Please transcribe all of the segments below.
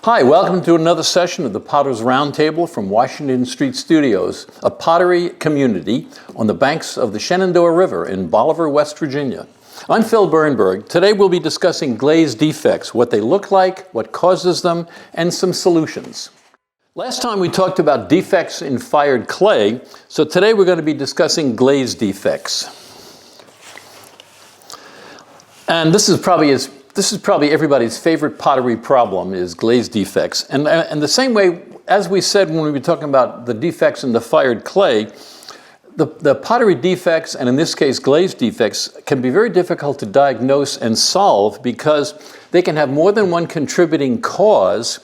Hi, welcome to another session of the Potter's Roundtable from Washington Street Studios, a pottery community on the banks of the Shenandoah River in Bolivar, West Virginia. I'm Phil Bernberg. Today we'll be discussing glaze defects, what they look like, what causes them, and some solutions. Last time we talked about defects in fired clay, so today we're going to be discussing glaze defects. And this is probably everybody's favorite pottery problem is glaze defects. And the same way, as we said when we were talking about the defects in the fired clay, the pottery defects, and in this case glaze defects, can be very difficult to diagnose and solve because they can have more than one contributing cause.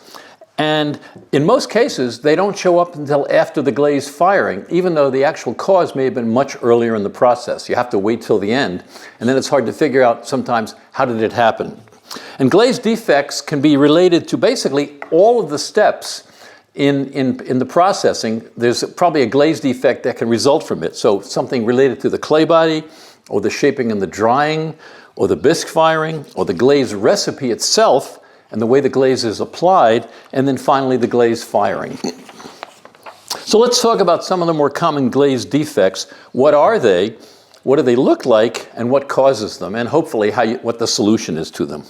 And in most cases, they don't show up until after the glaze firing, even though the actual cause may have been much earlier in the process. You have to wait till the end, and then it's hard to figure out sometimes how did it happen. And glaze defects can be related to basically all of the steps in the processing. There's probably a glaze defect that can result from it. So something related to the clay body, or the shaping and the drying, or the bisque firing, or the glaze recipe itself, and the way the glaze is applied, and then finally the glaze firing. So let's talk about some of the more common glaze defects. What are they? What do they look like? And what causes them? And hopefully what the solution is to them.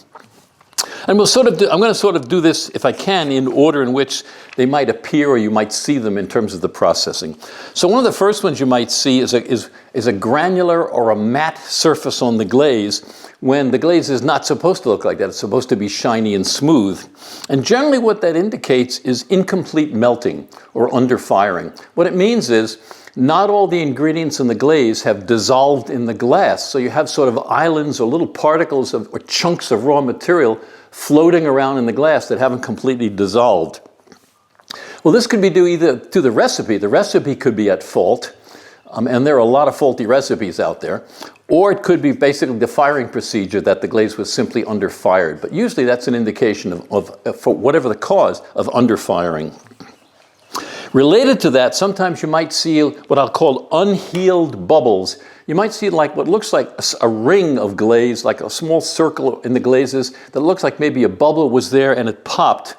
And I'm going to do this, if I can, in order in which they might appear or you might see them in terms of the processing. So one of the first ones you might see is a granular or a matte surface on the glaze when the glaze is not supposed to look like that. It's supposed to be shiny and smooth. And generally what that indicates is incomplete melting or underfiring. What it means is not all the ingredients in the glaze have dissolved in the glass. So you have sort of islands or little particles or chunks of raw material floating around in the glass that haven't completely dissolved. Well, this could be due either to the recipe. The recipe could be at fault, and there are a lot of faulty recipes out there. Or it could be basically the firing procedure that the glaze was simply underfired. But usually that's an indication for whatever the cause of underfiring. Related to that, sometimes you might see what I'll call unhealed bubbles. You might see like what looks like a ring of glaze, like a small circle in the glazes that looks like maybe a bubble was there and it popped.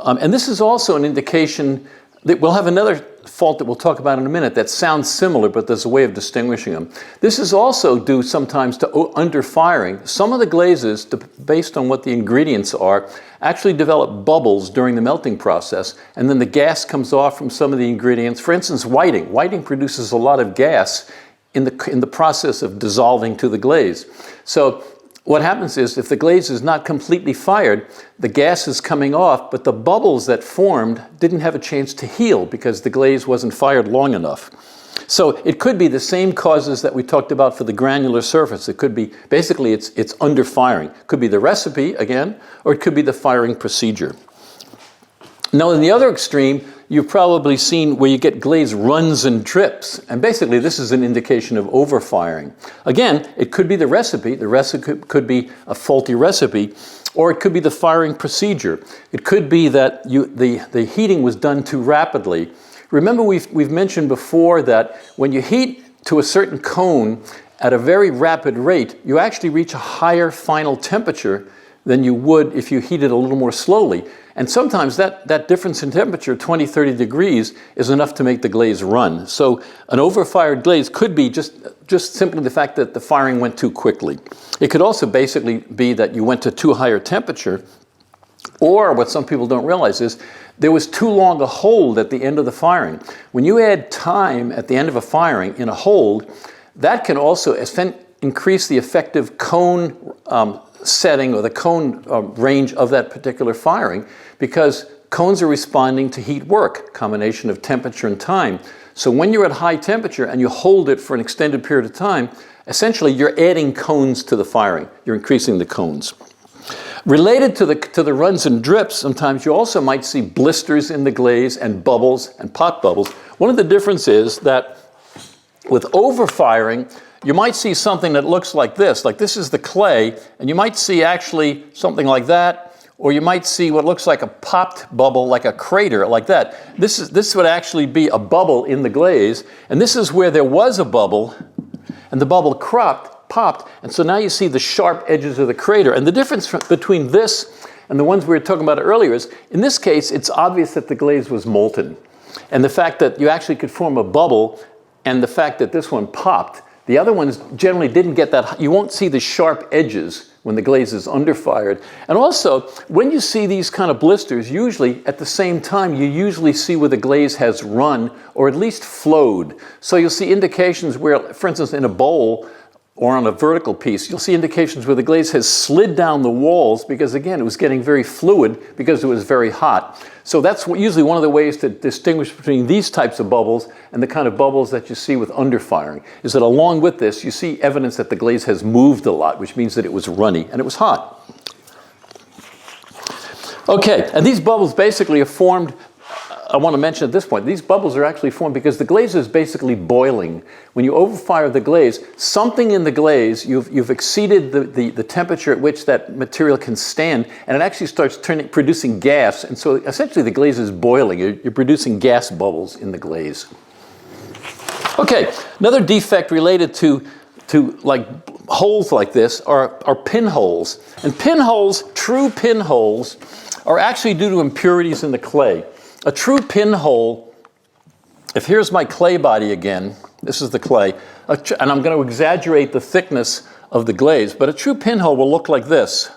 And this is also an indication that we'll have another fault that we'll talk about in a minute that sounds similar, but there's a way of distinguishing them. This is also due sometimes to underfiring. Some of the glazes, based on what the ingredients are, actually develop bubbles during the melting process, and then the gas comes off from some of the ingredients. For instance, whiting. Whiting produces a lot of gas in the process of dissolving to the glaze. So what happens is if the glaze is not completely fired, the gas is coming off, but the bubbles that formed didn't have a chance to heal because the glaze wasn't fired long enough. So it could be the same causes that we talked about for the granular surface. It could be, basically it's underfiring. It could be the recipe again, or it could be the firing procedure. Now in the other extreme, you've probably seen where you get glaze runs and drips. And basically this is an indication of overfiring. Again, it could be the recipe. The recipe could be a faulty recipe, or it could be the firing procedure. It could be that the heating was done too rapidly. Remember we've mentioned before that when you heat to a certain cone at a very rapid rate, you actually reach a higher final temperature than you would if you heated a little more slowly. And sometimes that difference in temperature, 20, 30 degrees, is enough to make the glaze run. So an overfired glaze could be just simply the fact that the firing went too quickly. It could also basically be that you went to too higher temperature, or what some people don't realize is there was too long a hold at the end of the firing. When you add time at the end of a firing in a hold, that can also increase the effective cone setting or the cone range of that particular firing, because cones are responding to heat work, combination of temperature and time. So when you're at high temperature and you hold it for an extended period of time, essentially you're adding cones to the firing. You're increasing the cones. Related to the runs and drips, sometimes you also might see blisters in the glaze and bubbles and pot bubbles. One of the differences is that with overfiring, you might see something that looks like this is the clay, and you might see actually something like that, or you might see what looks like a popped bubble, like a crater, like that. This would actually be a bubble in the glaze, and this is where there was a bubble, and the bubble popped, and so now you see the sharp edges of the crater. And the difference between this And the ones we were talking about earlier is, in this case, it's obvious that the glaze was molten. And the fact that you actually could form a bubble, and the fact that this one popped, the other ones generally didn't get that. You won't see the sharp edges when the glaze is underfired. And also, when you see these kind of blisters, usually at the same time, you usually see where the glaze has run or at least flowed. So you'll see indications where, for instance, in a bowl or on a vertical piece, you'll see indications where the glaze has slid down the walls because, again, it was getting very fluid because it was very hot. So that's usually one of the ways to distinguish between these types of bubbles and the kind of bubbles that you see with underfiring, is that along with this, you see evidence that the glaze has moved a lot, which means that it was runny and it was hot. Okay, and these bubbles basically are formed, I want to mention at this point, these bubbles are actually formed because the glaze is basically boiling. When you overfire the glaze, something in the glaze, you've exceeded the temperature at which that material can stand, and it actually starts producing gas. And so essentially the glaze is boiling. You're producing gas bubbles in the glaze. Okay, another defect related to like holes like this are pinholes. And pinholes, true pinholes, are actually due to impurities in the clay. A true pinhole, if here's my clay body again, this is the clay, and I'm going to exaggerate the thickness of the glaze, but a true pinhole will look like this.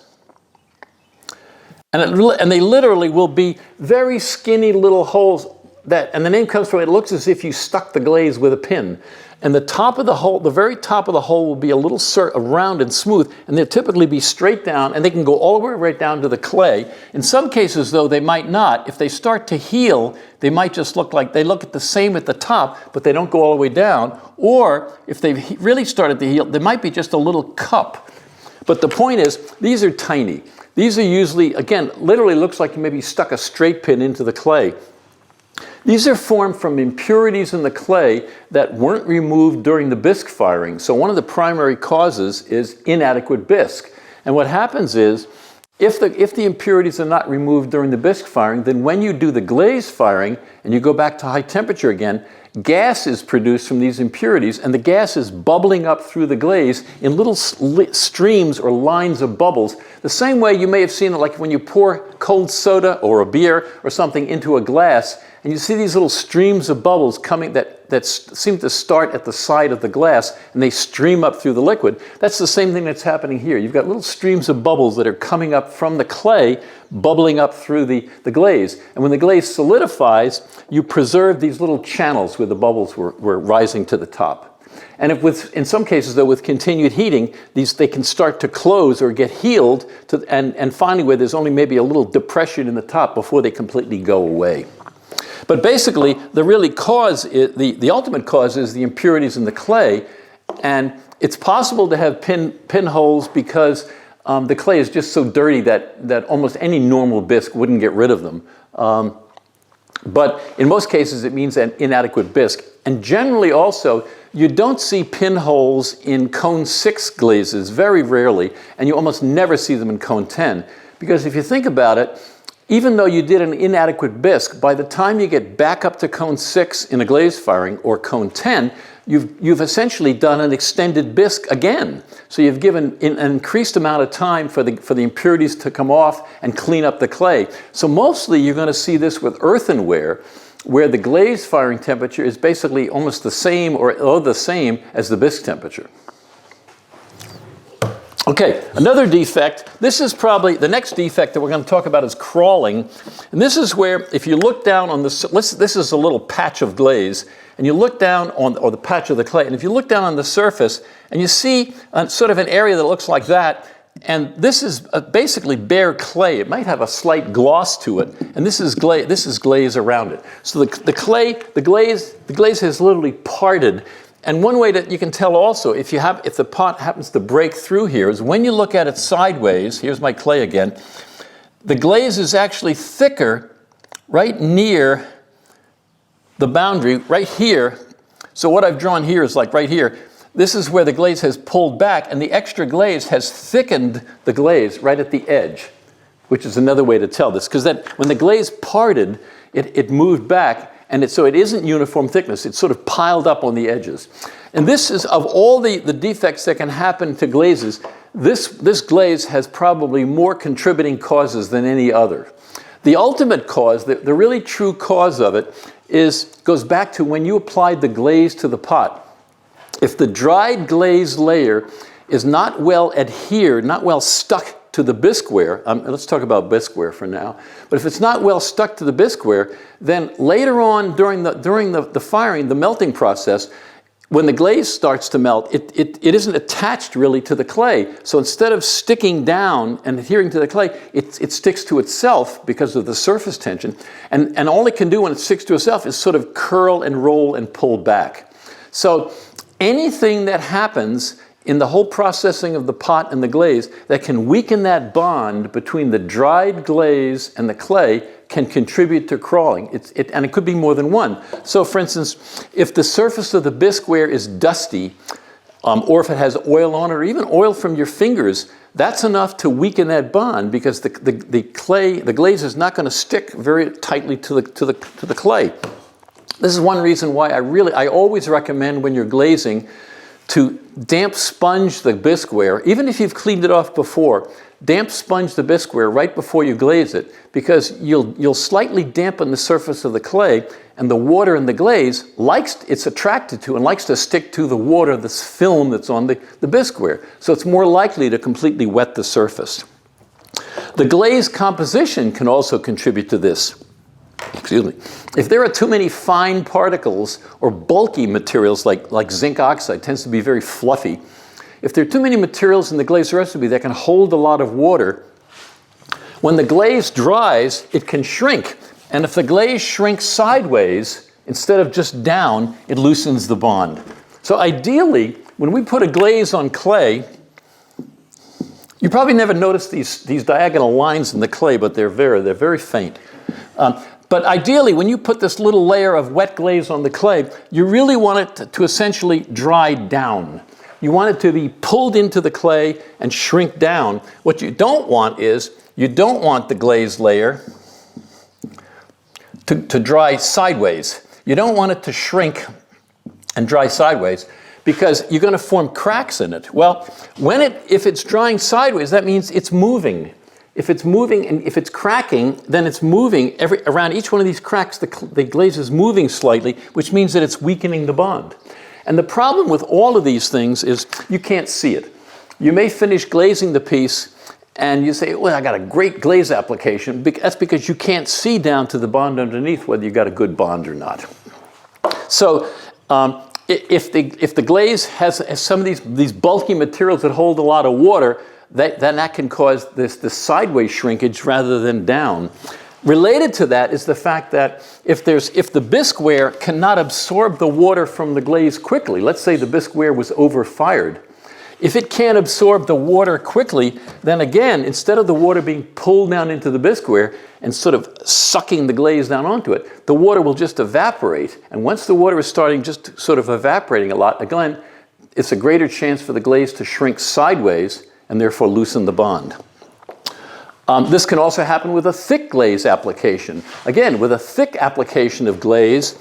And they literally will be very skinny little holes and the name comes from it looks as if you stuck the glaze with a pin. And the top of the hole, the very top of the hole will be a little round and smooth, and they'll typically be straight down, and they can go all the way right down to the clay. In some cases, though, they might not. If they start to heal, they might just look like they look at the same at the top, but they don't go all the way down. Or if they've really started to heal, they might be just a little cup. But the point is, these are tiny. These are usually, again, literally looks like you maybe stuck a straight pin into the clay. These are formed from impurities in the clay that weren't removed during the bisque firing. So one of the primary causes is inadequate bisque. And what happens is, if the impurities are not removed during the bisque firing, then when you do the glaze firing and you go back to high temperature again, gas is produced from these impurities, and the gas is bubbling up through the glaze in little streams or lines of bubbles. The same way you may have seen it like when you pour cold soda or a beer or something into a glass, and you see these little streams of bubbles coming that seem to start at the side of the glass, and they stream up through the liquid. That's the same thing that's happening here. You've got little streams of bubbles that are coming up from the clay, bubbling up through the glaze. And when the glaze solidifies, you preserve these little channels where the bubbles were rising to the top. And in some cases, though, with continued heating, they can start to close or get healed, and finally where there's only maybe a little depression in the top before they completely go away. But basically, the ultimate cause is the impurities in the clay, and it's possible to have pinholes because the clay is just so dirty that almost any normal bisque wouldn't get rid of them. But in most cases, it means an inadequate bisque. And generally also, you don't see pinholes in cone 6 glazes, very rarely, and you almost never see them in cone 10. Because if you think about it, even though you did an inadequate bisque, by the time you get back up to cone 6 in a glaze firing or cone 10, you've essentially done an extended bisque again. So you've given an increased amount of time for the impurities to come off and clean up the clay. So mostly you're going to see this with earthenware, where the glaze firing temperature is basically almost the same or the same as the bisque temperature. Okay, another defect. This is probably the next defect that we're going to talk about is crawling. And this is where, if you look down on this is a little patch of glaze, and you look down or the patch of the clay, and if you look down on the surface, and you see sort of an area that looks like that, and this is basically bare clay. It might have a slight gloss to it, and this is glaze around it. So the glaze has literally parted. And one way that you can tell also, if the pot happens to break through here, is when you look at it sideways, here's my clay again, the glaze is actually thicker right near the boundary, right here. So what I've drawn here is like right here. This is where the glaze has pulled back, and the extra glaze has thickened the glaze right at the edge, which is another way to tell this. Because then when the glaze parted, it moved back, so it isn't uniform thickness. It's sort of piled up on the edges. And this is, of all the defects that can happen to glazes, this glaze has probably more contributing causes than any other. The ultimate cause, the really true cause of it, goes back to when you applied the glaze to the pot. If the dried glaze layer is not well adhered, not well stuck to the bisqueware, let's talk about bisqueware for now, but if it's not well stuck to the bisqueware, then later on during the firing, the melting process, when the glaze starts to melt, it isn't attached really to the clay. So instead of sticking down and adhering to the clay, it sticks to itself because of the surface tension. And all it can do when it sticks to itself is sort of curl and roll and pull back. So anything that happens in the whole processing of the pot and the glaze that can weaken that bond between the dried glaze and the clay can contribute to crawling. And it could be more than one. So for instance, if the surface of the bisqueware is dusty, or if it has oil on it, or even oil from your fingers, that's enough to weaken that bond because the glaze is not going to stick very tightly to the clay. This is one reason why I always recommend when you're glazing to damp sponge the bisqueware, even if you've cleaned it off before. Damp sponge the bisqueware right before you glaze it, because you'll slightly dampen the surface of the clay, and the water in the glaze it's attracted to and likes to stick to the water, this film that's on the bisqueware. So it's more likely to completely wet the surface. The glaze composition can also contribute to this. Excuse me. If there are too many fine particles or bulky materials like zinc oxide, tends to be very fluffy. If there are too many materials in the glaze recipe that can hold a lot of water, when the glaze dries, it can shrink. And if the glaze shrinks sideways, instead of just down, it loosens the bond. So ideally, when we put a glaze on clay, you probably never noticed these diagonal lines in the clay, but they're very faint. But ideally, when you put this little layer of wet glaze on the clay, you really want it to essentially dry down. You want it to be pulled into the clay and shrink down. What you don't want is, you don't want the glaze layer to dry sideways. You don't want it to shrink and dry sideways because you're going to form cracks in it. Well, if it's drying sideways, that means it's moving. If it's moving and if it's cracking, then it's moving around each one of these cracks, the glaze is moving slightly, which means that it's weakening the bond. And the problem with all of these things is you can't see it. You may finish glazing the piece and you say, well, I got a great glaze application. That's because you can't see down to the bond underneath whether you got a good bond or not. So if the glaze has some of these bulky materials that hold a lot of water, then that can cause this sideways shrinkage rather than down. Related to that is the fact that if the bisqueware cannot absorb the water from the glaze quickly, let's say the bisqueware was overfired, if it can't absorb the water quickly, then again, instead of the water being pulled down into the bisqueware and sort of sucking the glaze down onto it, the water will just evaporate. And once the water is starting just sort of evaporating a lot, again, it's a greater chance for the glaze to shrink sideways and therefore loosen the bond. This can also happen with a thick glaze application. Again, with a thick application of glaze,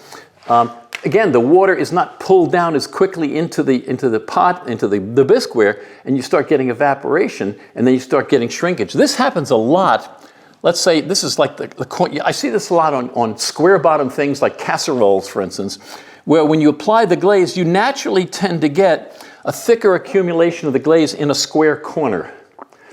again, the water is not pulled down as quickly into the pot, into the bisqueware, and you start getting evaporation, and then you start getting shrinkage. This happens a lot. Let's say this is like I see this a lot on square bottom things like casseroles, for instance, where when you apply the glaze, you naturally tend to get a thicker accumulation of the glaze in a square corner.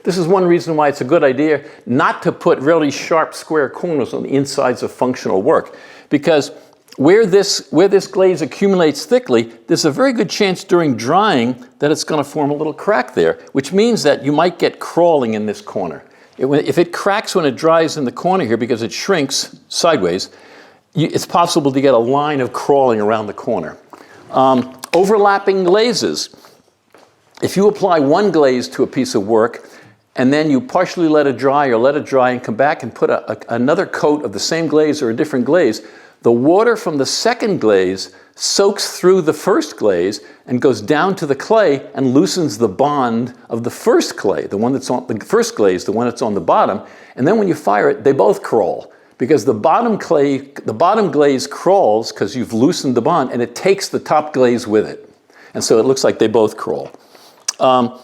This is one reason why it's a good idea not to put really sharp square corners on the insides of functional work, because where this glaze accumulates thickly, there's a very good chance during drying that it's going to form a little crack there, which means that you might get crawling in this corner. If it cracks when it dries in the corner here because it shrinks sideways, it's possible to get a line of crawling around the corner. Overlapping glazes. If you apply one glaze to a piece of work, and then you partially let it dry and come back and put another coat of the same glaze or a different glaze, the water from the second glaze soaks through the first glaze and goes down to the clay and loosens the bond of the first clay, the one that's on the first glaze, the one that's on the bottom. And then when you fire it, they both crawl because the bottom glaze crawls because you've loosened the bond, and it takes the top glaze with it. And so it looks like they both crawl. We're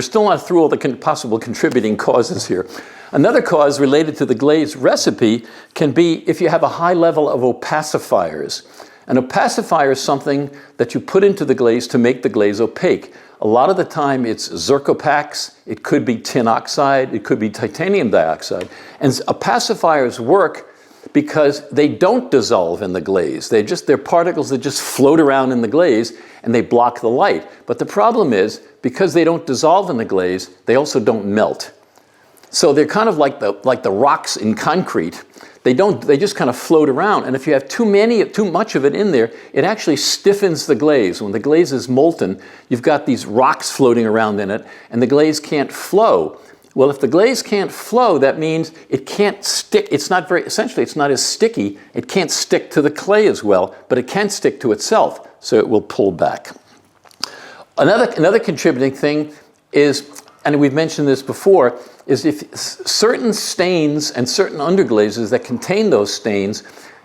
still not through all the possible contributing causes here. Another cause related to the glaze recipe can be if you have a high level of opacifiers. An opacifier is something that you put into the glaze to make the glaze opaque. A lot of the time it's Zircopax, it could be tin oxide, it could be titanium dioxide. And opacifiers work because they don't dissolve in the glaze. They're particles that just float around in the glaze and they block the light. But the problem is, because they don't dissolve in the glaze, they also don't melt. So they're kind of like the rocks in concrete. They just kind of float around. And if you have too much of it in there, it actually stiffens the glaze. When the glaze is molten, you've got these rocks floating around in it, and the glaze can't flow. Well, if the glaze can't flow, that means it can't stick. Essentially, it's not as sticky. It can't stick to the clay as well, but it can stick to itself, so it will pull back. Another contributing thing is, and we've mentioned this before, is if certain stains and certain underglazes that contain those stains,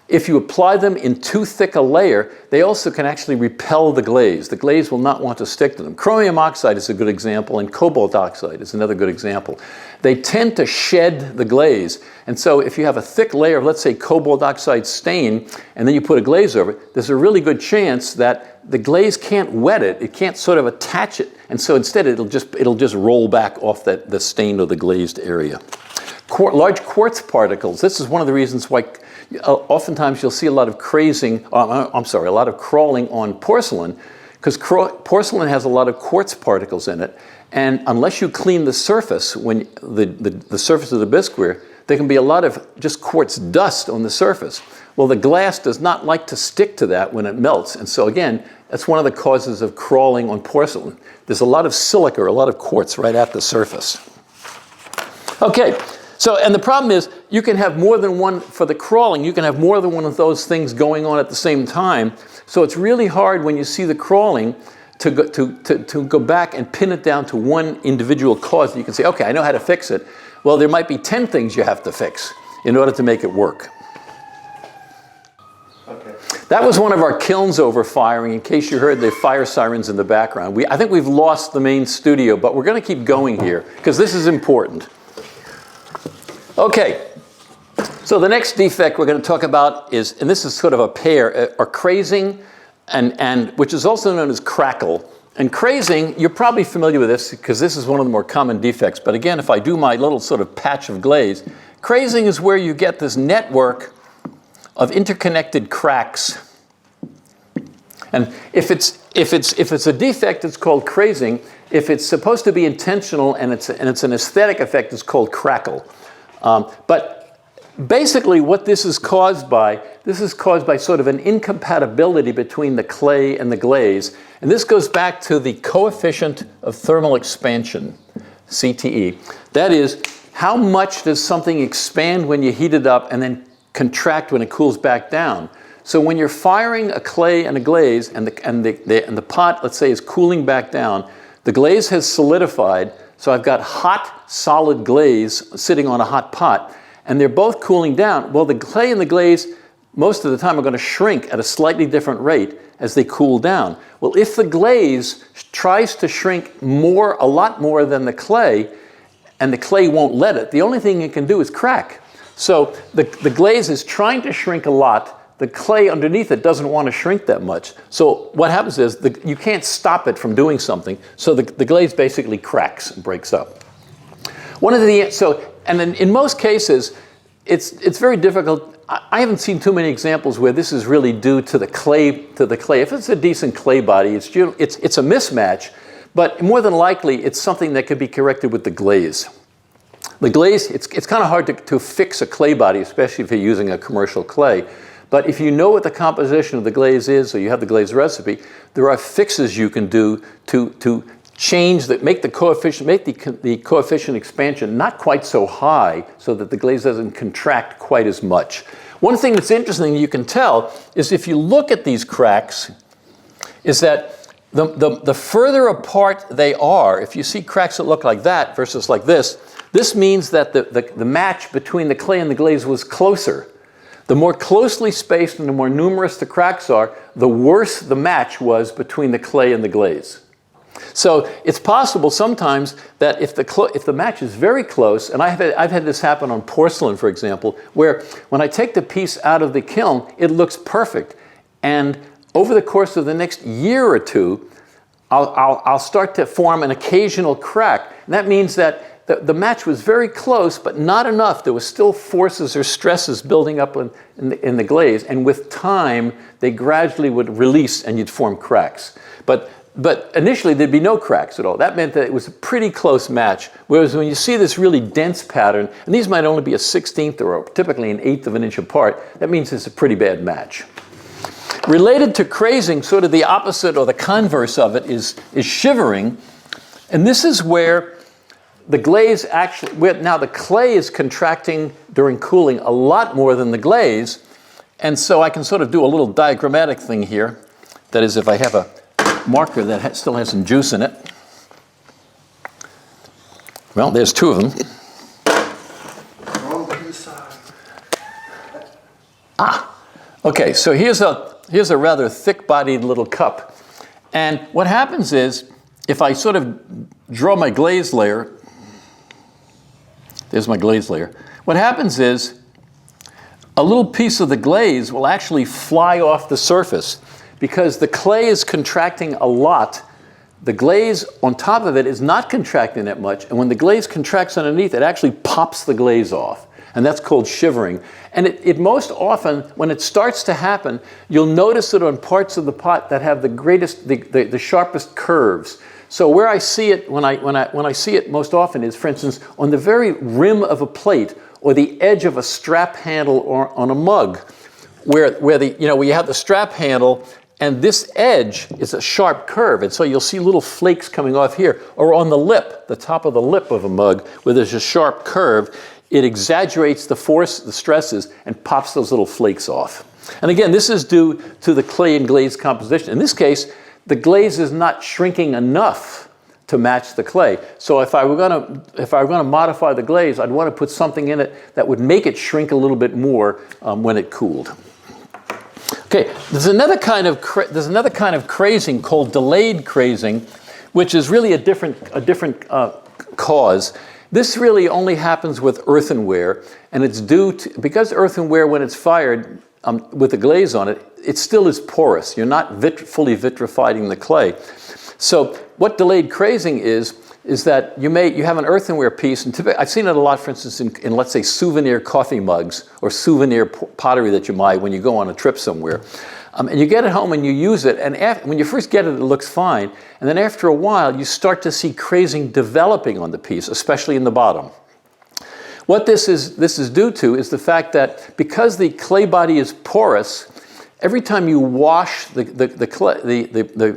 if you apply them in too thick a layer, they also can actually repel the glaze. The glaze will not want to stick to them. Chromium oxide is a good example, and cobalt oxide is another good example. They tend to shed the glaze. And so if you have a thick layer of, let's say, cobalt oxide stain, and then you put a glaze over it, there's a really good chance that the glaze can't wet it. It can't sort of attach it. And so instead, it'll just roll back off the stained or the glazed area. Large quartz particles. This is one of the reasons why oftentimes you'll see a lot of a lot of crawling on porcelain, because porcelain has a lot of quartz particles in it, and unless you clean the surface, when the surface of the bisqueware, there can be a lot of just quartz dust on the surface. Well, the glass does not like to stick to that when it melts, and so again, that's one of the causes of crawling on porcelain. There's a lot of silica, or a lot of quartz right at the surface. Okay. So, and the problem is, you can have more than one, for the crawling, you can have more than one of those things going on at the same time. So it's really hard when you see the crawling to go back and pin it down to one individual cause that you can say, okay, I know how to fix it. Well, there might be 10 things you have to fix in order to make it work. Okay. That was one of our kilns overfiring. In case you heard the fire sirens in the background. I think we've lost the main studio, but we're going to keep going here because this is important. Okay, so the next defect we're going to talk about is, and this is sort of a pair, are crazing, and which is also known as crackle. And crazing, you're probably familiar with this because this is one of the more common defects. But again, if I do my little sort of patch of glaze, crazing is where you get this network of interconnected cracks. And if it's a defect, it's called crazing. If it's supposed to be intentional and it's an aesthetic effect, it's called crackle. But basically what this is caused by sort of an incompatibility between the clay and the glaze. And this goes back to the coefficient of thermal expansion, CTE. That is, how much does something expand when you heat it up and then contract when it cools back down? So when you're firing a clay and a glaze and the pot, let's say, is cooling back down, the glaze has solidified. So I've got hot, solid glaze sitting on a hot pot, and they're both cooling down. Well, the clay and the glaze, most of the time, are going to shrink at a slightly different rate as they cool down. Well, if the glaze tries to shrink a lot more than the clay, and the clay won't let it, the only thing it can do is crack. So the glaze is trying to shrink a lot. The clay underneath it doesn't want to shrink that much. So what happens is you can't stop it from doing something. So the glaze basically cracks and breaks up. And then in most cases, it's very difficult. I haven't seen too many examples where this is really due to the clay. If it's a decent clay body, it's a mismatch. But more than likely, it's something that could be corrected with the glaze. The glaze, it's kind of hard to fix a clay body, especially if you're using a commercial clay. But if you know what the composition of the glaze is, or you have the glaze recipe, there are fixes you can do to change make the coefficient expansion not quite so high, so that the glaze doesn't contract quite as much. One thing that's interesting you can tell is if you look at these cracks, is that the further apart they are, if you see cracks that look like that versus like this, This means that the match between the clay and the glaze was closer. The more closely spaced and the more numerous the cracks are, the worse the match was between the clay and the glaze. So it's possible sometimes that if the match is very close, and I've had this happen on porcelain, for example, where when I take the piece out of the kiln, it looks perfect. And over the course of the next year or two, I'll start to form an occasional crack. And that means that the match was very close, but not enough. There was still forces or stresses building up in the glaze, and with time, they gradually would release and you'd form cracks. But initially, there'd be no cracks at all. That meant that it was a pretty close match. Whereas when you see this really dense pattern, and these might only be a 1/16 or typically an 1/8 of an inch apart, that means it's a pretty bad match. Related to crazing, sort of the opposite or the converse of it is shivering. And this is where the glaze actually, now the clay is contracting during cooling a lot more than the glaze. And so I can sort of do a little diagrammatic thing here. That is, if I have a marker that still has some juice in it. Well, there's two of them. Okay, so here's a rather thick-bodied little cup. And what happens is, if I sort of draw my glaze layer, there's my glaze layer. What happens is, a little piece of the glaze will actually fly off the surface. Because the clay is contracting a lot, the glaze on top of it is not contracting that much. And when the glaze contracts underneath, it actually pops the glaze off. And that's called shivering. And it most often, when it starts to happen, you'll notice it on parts of the pot that have the sharpest curves. So where I see it, when I see it most often is, for instance, on the very rim of a plate or the edge of a strap handle or on a mug, where you have the strap handle and this edge is a sharp curve. And so you'll see little flakes coming off here, or on the lip, the top of the lip of a mug, where there's a sharp curve. It exaggerates the force, the stresses, and pops those little flakes off. And again, this is due to the clay and glaze composition. In this case, the glaze is not shrinking enough to match the clay. So if I were going to modify the glaze, I'd want to put something in it that would make it shrink a little bit more when it cooled. Okay, there's another kind of crazing called delayed crazing, which is really a different cause. This really only happens with earthenware, and it's due to, because earthenware, when it's fired with the glaze on it, it still is porous. You're not fully vitrifying the clay. So what delayed crazing is that you have an earthenware piece, and I've seen it a lot, for instance, in let's say souvenir coffee mugs or souvenir pottery that you buy when you go on a trip somewhere. And you get it home and you use it, and when you first get it, it looks fine. And then after a while, you start to see crazing developing on the piece, especially in the bottom. What this is due to is the fact that because the clay body is porous, every time you wash the clay,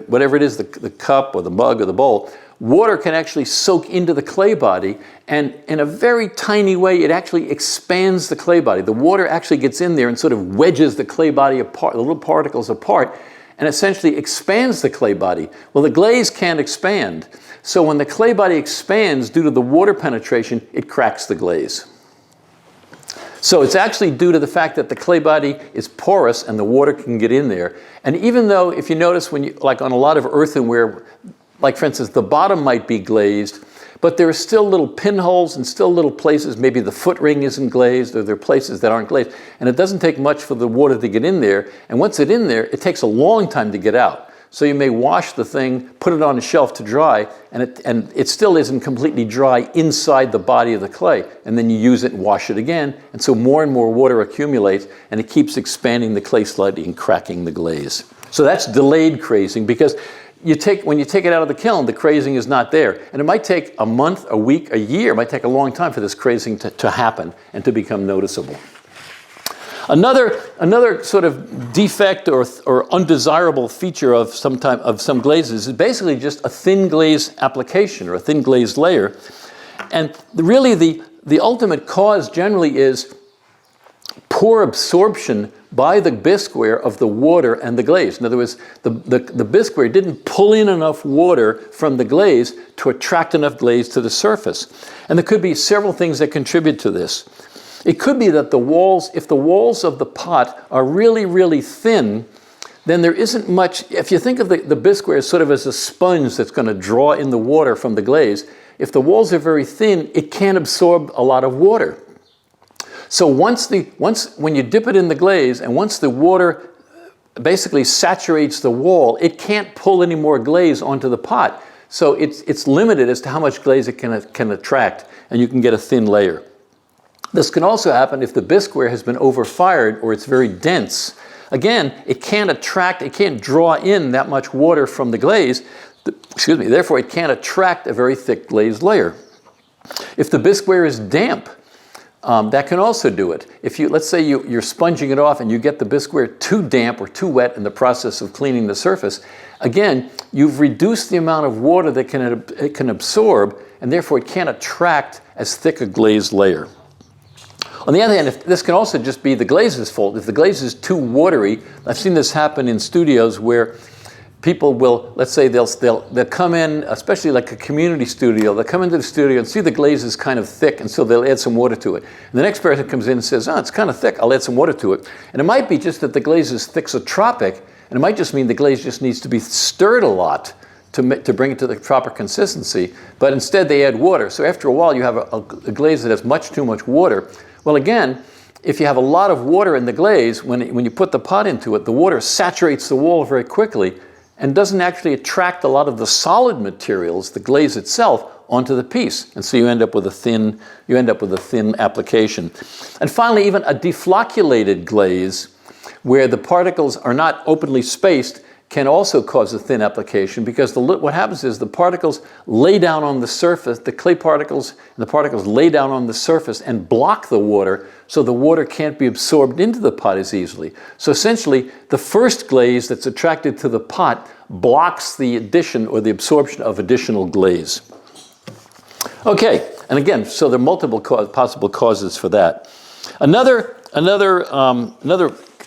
whatever it is, the cup or the mug or the bowl, water can actually soak into the clay body, and in a very tiny way, it actually expands the clay body. The water actually gets in there and sort of wedges the clay body apart, the little particles apart, and essentially expands the clay body. Well, the glaze can't expand. So when the clay body expands due to the water penetration, it cracks the glaze. So it's actually due to the fact that the clay body is porous and the water can get in there. And even though, if you notice, like on a lot of earthenware, like for instance, the bottom might be glazed, but there are still little pinholes and still little places, maybe the foot ring isn't glazed, or there are places that aren't glazed, and it doesn't take much for the water to get in there, and once it's in there, it takes a long time to get out. So you may wash the thing, put it on a shelf to dry, and it still isn't completely dry inside the body of the clay, and then you use it and wash it again, and so more and more water accumulates, and it keeps expanding the clay slightly and cracking the glaze. So that's delayed crazing, because when you take it out of the kiln, the crazing is not there. And it might take a month, a week, a year. It might take a long time for this crazing to happen and to become noticeable. Another sort of defect or undesirable feature of some glazes is basically just a thin glaze application or a thin glazed layer. And really the ultimate cause generally is poor absorption by the bisqueware of the water and the glaze. In other words, the bisqueware didn't pull in enough water from the glaze to attract enough glaze to the surface. And there could be several things that contribute to this. It could be that the walls, if the walls of the pot are really, really thin, then there isn't much. If you think of the bisqueware sort of as a sponge that's going to draw in the water from the glaze, if the walls are very thin, it can't absorb a lot of water. So when you dip it in the glaze and once the water basically saturates the wall, it can't pull any more glaze onto the pot. So it's limited as to how much glaze it can attract, and you can get a thin layer. This can also happen if the bisqueware has been overfired or it's very dense. Again, it can't draw in that much water from the glaze. Therefore it can't attract a very thick glazed layer. If the bisqueware is damp, that can also do it. Let's say you're sponging it off and you get the bisqueware too damp or too wet in the process of cleaning the surface, again, you've reduced the amount of water that it can absorb, and therefore it can't attract as thick a glazed layer. On the other hand, this can also just be the glaze's fault. If the glaze is too watery, I've seen this happen in studios where people will, let's say they'll come in, especially like a community studio, they'll come into the studio and see the glaze is kind of thick, and so they'll add some water to it. And the next person comes in and says, oh, it's kind of thick, I'll add some water to it. And it might be just that the glaze is thixotropic, and it might just mean the glaze just needs to be stirred a lot to bring it to the proper consistency, but instead they add water. So after a while you have a glaze that has much too much water. Well, again, if you have a lot of water in the glaze, when you put the pot into it, the water saturates the wall very quickly and doesn't actually attract a lot of the solid materials, the glaze itself, onto the piece. And so you end up with a thin application. And finally, even a deflocculated glaze, where the particles are not openly spaced, can also cause a thin application, because what happens is the particles lay down on the surface, the clay particles and the particles lay down on the surface and block the water, so the water can't be absorbed into the pot as easily. So essentially, the first glaze that's attracted to the pot blocks the addition or the absorption of additional glaze. Okay, and again, so there are multiple possible causes for that. Another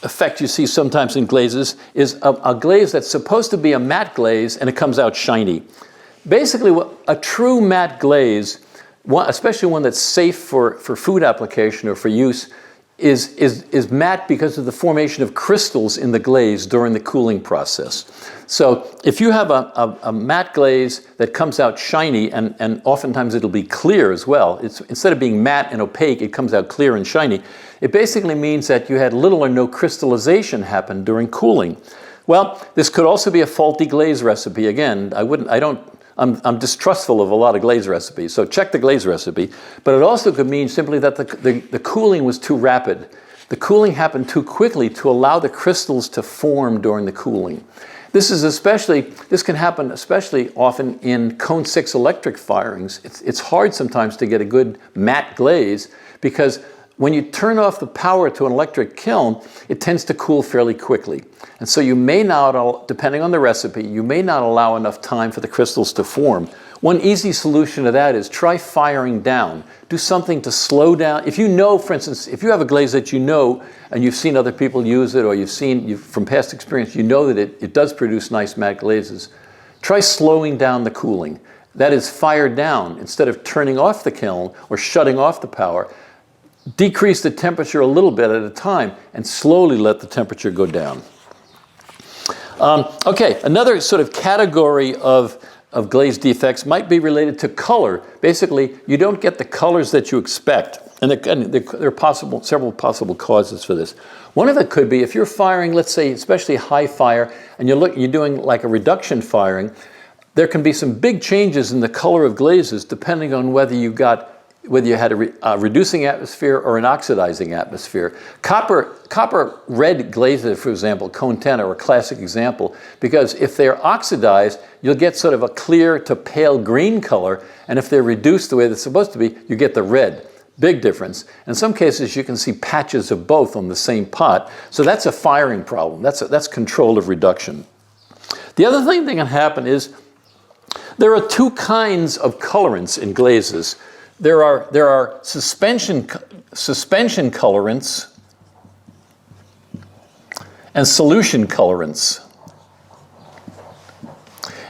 effect you see sometimes in glazes is a glaze that's supposed to be a matte glaze and it comes out shiny. Basically, a true matte glaze, especially one that's safe for food application or for use, is matte because of the formation of crystals in the glaze during the cooling process. So if you have a matte glaze that comes out shiny, and oftentimes it'll be clear as well, instead of being matte and opaque, it comes out clear and shiny, it basically means that you had little or no crystallization happen during cooling. Well, this could also be a faulty glaze recipe. Again, I'm distrustful of a lot of glaze recipes, so check the glaze recipe. But it also could mean simply that the cooling was too rapid. The cooling happened too quickly to allow the crystals to form during the cooling. This can happen especially often in cone 6 electric firings. It's hard sometimes to get a good matte glaze, because when you turn off the power to an electric kiln, it tends to cool fairly quickly. And so you may not, depending on the recipe, you may not allow enough time for the crystals to form. One easy solution to that is try firing down. Do something to slow down. If you know, for instance, if you have a glaze that you know and you've seen other people use it, or from past experience, you know that it does produce nice matte glazes, try slowing down the cooling. That is, fire down. Instead of turning off the kiln or shutting off the power, decrease the temperature a little bit at a time and slowly let the temperature go down. Okay, another sort of category of glaze defects might be related to color. Basically, you don't get the colors that you expect. And there are several possible causes for this. One of it could be if you're firing, let's say, especially high fire, and you're doing like a reduction firing, there can be some big changes in the color of glazes depending on whether you had a reducing atmosphere or an oxidizing atmosphere. Copper red glazes, for example, cone 10 are a classic example, because if they're oxidized, you'll get sort of a clear to pale green color, and if they're reduced the way they're supposed to be, you get the red. Big difference. In some cases, you can see patches of both on the same pot, so that's a firing problem. That's control of reduction. The other thing that can happen is there are two kinds of colorants in glazes. There are suspension colorants, and solution colorants.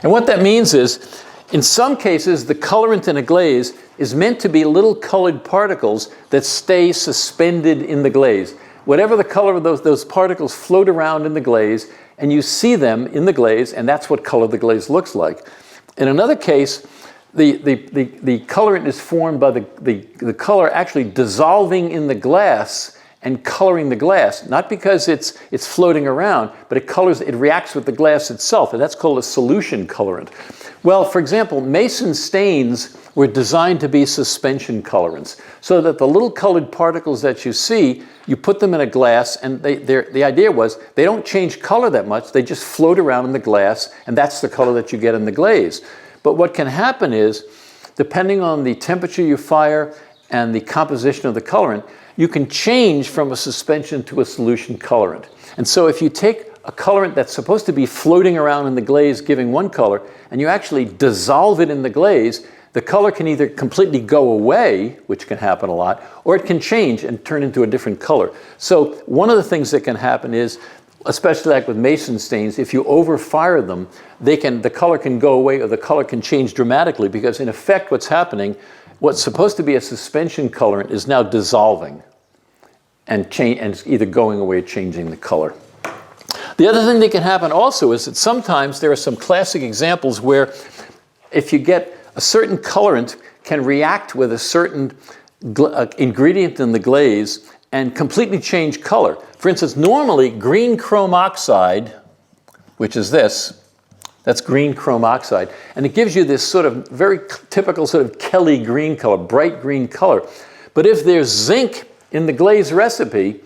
And what that means is, in some cases, the colorant in a glaze is meant to be little colored particles that stay suspended in the glaze. Whatever the color of those particles float around in the glaze, and you see them in the glaze, and that's what color the glaze looks like. In another case, the colorant is formed by the color actually dissolving in the glass and coloring the glass, not because it's floating around, but it reacts with the glass itself, and that's called a solution colorant. Well, for example, Mason stains were designed to be suspension colorants, so that the little colored particles that you see, you put them in a glass, and the idea was they don't change color that much, they just float around in the glass, and that's the color that you get in the glaze. But what can happen is, depending on the temperature you fire and the composition of the colorant, you can change from a suspension to a solution colorant. And so if you take a colorant that's supposed to be floating around in the glaze giving one color, and you actually dissolve it in the glaze, the color can either completely go away, which can happen a lot, or it can change and turn into a different color. So one of the things that can happen is, especially like with Mason stains, if you overfire them, the color can go away or the color can change dramatically, because in effect what's happening, what's supposed to be a suspension colorant is now dissolving and it's either going away or changing the color. The other thing that can happen also is that sometimes there are some classic examples where if you get a certain colorant can react with a certain ingredient in the glaze and completely change color. For instance, normally green chrome oxide, which is this, that's green chrome oxide, and it gives you this sort of very typical sort of Kelly green color, bright green color. But if there's zinc in the glaze recipe,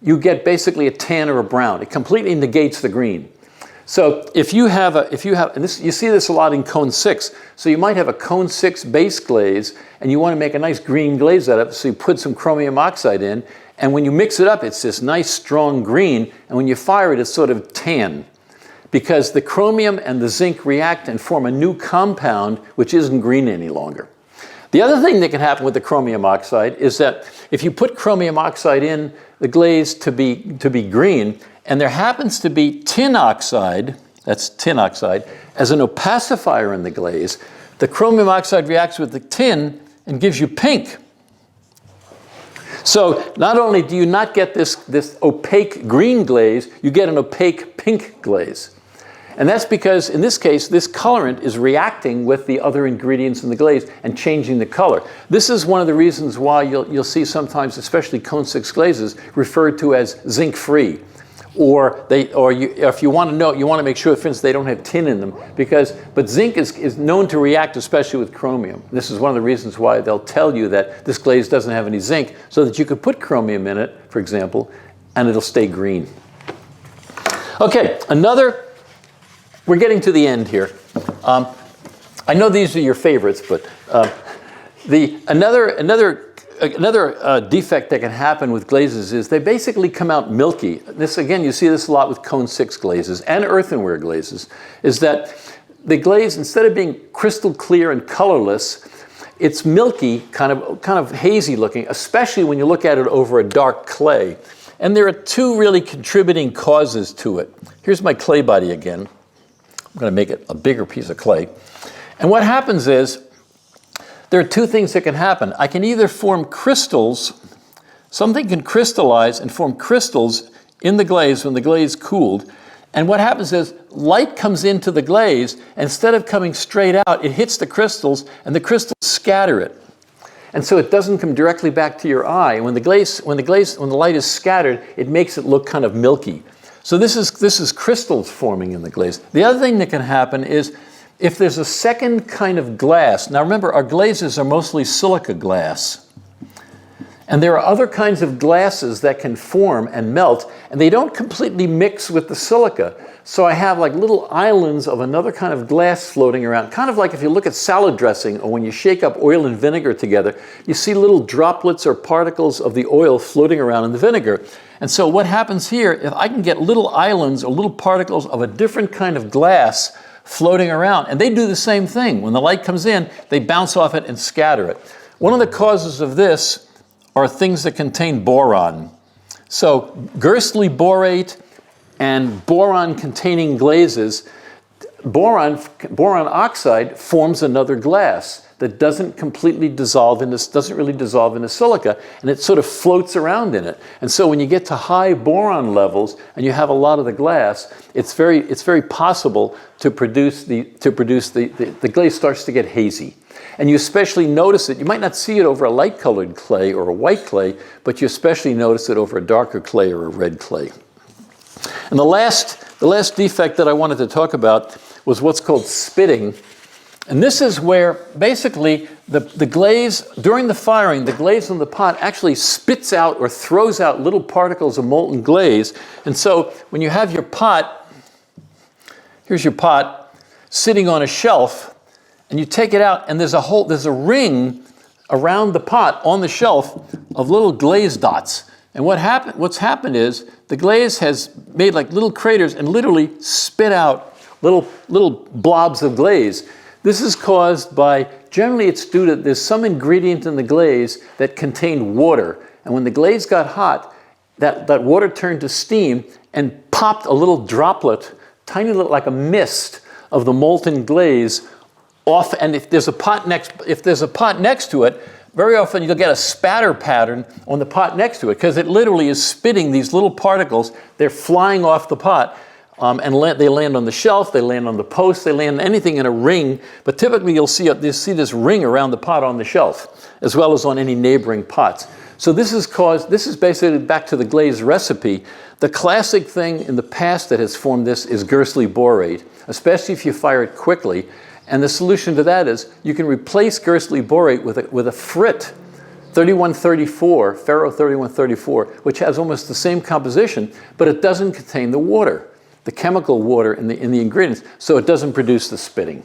you get basically a tan or a brown. It completely negates the green. So if you have, and this, you see this a lot in cone 6, so you might have a cone 6 base glaze, and you want to make a nice green glaze out of it, so you put some chromium oxide in, and when you mix it up, it's this nice strong green, and when you fire it, it's sort of tan, because the chromium and the zinc react and form a new compound, which isn't green any longer. The other thing that can happen with the chromium oxide is that if you put chromium oxide in the glaze to be green, and there happens to be tin oxide, that's tin oxide, as an opacifier in the glaze, the chromium oxide reacts with the tin and gives you pink. So not only do you not get this opaque green glaze, you get an opaque pink glaze. And that's because, in this case, this colorant is reacting with the other ingredients in the glaze and changing the color. This is one of the reasons why you'll see sometimes, especially cone 6 glazes, referred to as zinc-free. If you want to make sure, for instance, they don't have tin in them, but zinc is known to react especially with chromium. This is one of the reasons why they'll tell you that this glaze doesn't have any zinc, so that you could put chromium in it, for example, and it'll stay green. Okay, we're getting to the end here. I know these are your favorites, but another defect that can happen with glazes is they basically come out milky. This, again, you see this a lot with cone 6 glazes and earthenware glazes, is that the glaze, instead of being crystal clear and colorless, it's milky, kind of hazy looking, especially when you look at it over a dark clay. And there are two really contributing causes to it. Here's my clay body again. I'm going to make it a bigger piece of clay. And what happens is, there are two things that can happen. I can either form crystals, something can crystallize and form crystals in the glaze when the glaze cooled. And what happens is light comes into the glaze, and instead of coming straight out, it hits the crystals, and the crystals scatter it. And so it doesn't come directly back to your eye. When the light is scattered, it makes it look kind of milky. So this is crystals forming in the glaze. The other thing that can happen is if there's a second kind of glass. Now remember, our glazes are mostly silica glass. And there are other kinds of glasses that can form and melt, and they don't completely mix with the silica. So I have like little islands of another kind of glass floating around, kind of like if you look at salad dressing or when you shake up oil and vinegar together, you see little droplets or particles of the oil floating around in the vinegar. And so what happens here, if I can get little islands or little particles of a different kind of glass floating around, and they do the same thing. When the light comes in, they bounce off it and scatter it. One of the causes of this are things that contain boron. So Gerstly borate and boron-containing glazes, boron oxide forms another glass that doesn't completely dissolve in this, doesn't really dissolve into silica, and it sort of floats around in it. And so when you get to high boron levels and you have a lot of the glass, it's very possible to produce the glaze starts to get hazy. And you especially notice it, you might not see it over a light colored clay or a white clay, but you especially notice it over a darker clay or a red clay. And the last defect that I wanted to talk about was what's called spitting. And this is where basically the glaze, during the firing, the glaze in the pot actually spits out or throws out little particles of molten glaze. And so when you have your pot, here's your pot sitting on a shelf, and you take it out, and there's a ring around the pot on the shelf of little glaze dots. And what's happened is the glaze has made like little craters and literally spit out little blobs of glaze. This is caused by, generally it's due to, there's some ingredient in the glaze that contained water. And when the glaze got hot, that water turned to steam and popped a little droplet, tiny little, like a mist of the molten glaze off. And if there's a pot next to it, very often you'll get a spatter pattern on the pot next to it because it literally is spitting these little particles. They're flying off the pot. And they land on the shelf, they land on the post, they land anything in a ring, but typically you'll see this ring around the pot on the shelf, as well as on any neighboring pots. So this is basically back to the glaze recipe. The classic thing in the past that has formed this is Gersley borate, especially if you fire it quickly. And the solution to that is you can replace Gersley borate with a frit, 3134, ferro 3134, which has almost the same composition, but it doesn't contain the water, the chemical water in the ingredients, so it doesn't produce the spitting.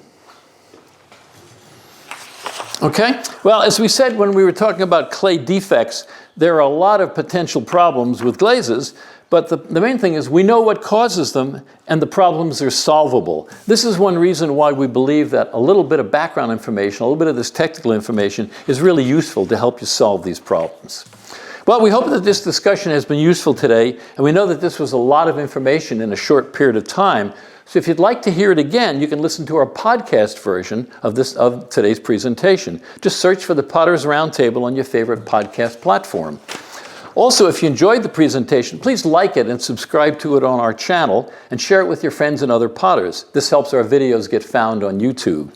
Okay, well, as we said when we were talking about clay defects, there are a lot of potential problems with glazes, but the main thing is we know what causes them and the problems are solvable. This is one reason why we believe that a little bit of background information, a little bit of this technical information is really useful to help you solve these problems. Well, we hope that this discussion has been useful today, and we know that this was a lot of information in a short period of time. So if you'd like to hear it again, you can listen to our podcast version of today's presentation. Just search for the Potter's Roundtable on your favorite podcast platform. Also, if you enjoyed the presentation, please like it and subscribe to it on our channel and share it with your friends and other potters. This helps our videos get found on YouTube.